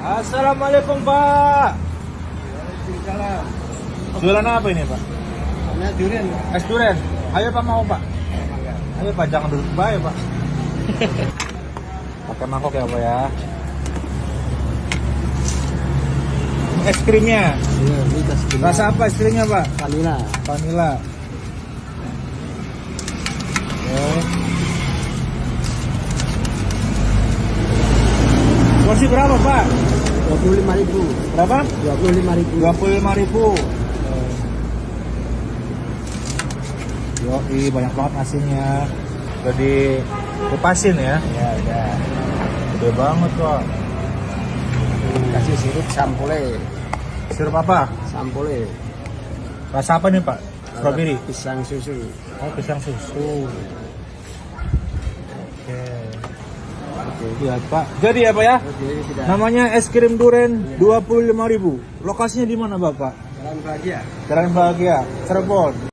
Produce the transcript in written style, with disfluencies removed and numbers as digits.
Assalamualaikum Pak. Waalaikumsalam. Jualan apa ini Pak? Namanya durian. Es durian. Ayo Pak, mau Pak. Ayo Pak, jangan duduk baik Pak. Pakai mangkok ya Pak ya. Ini es krimnya. Iya, ini es krim. Rasa apa es krimnya Pak? Vanila. Vanilla. Oke. Porsi berapa Pak? 25.000. Berapa? 25.000. 25.000. Yoi, banyak banget nasinya. Udah dikupasin ya? Ya, ya. Gede banget kok. Kasih sirup sampole. Sirup apa? Sampole. Rasa apa nih Pak? Strawberry? Pisang susu. Oh, pisang susu. Oke. Lihat Pak. Jadi ya Pak ya? Oke, tidak. Namanya es krim durian 25.000. Lokasinya di mana Bapak? Jalan bahagia. Jalan Bahagia, Cirebon.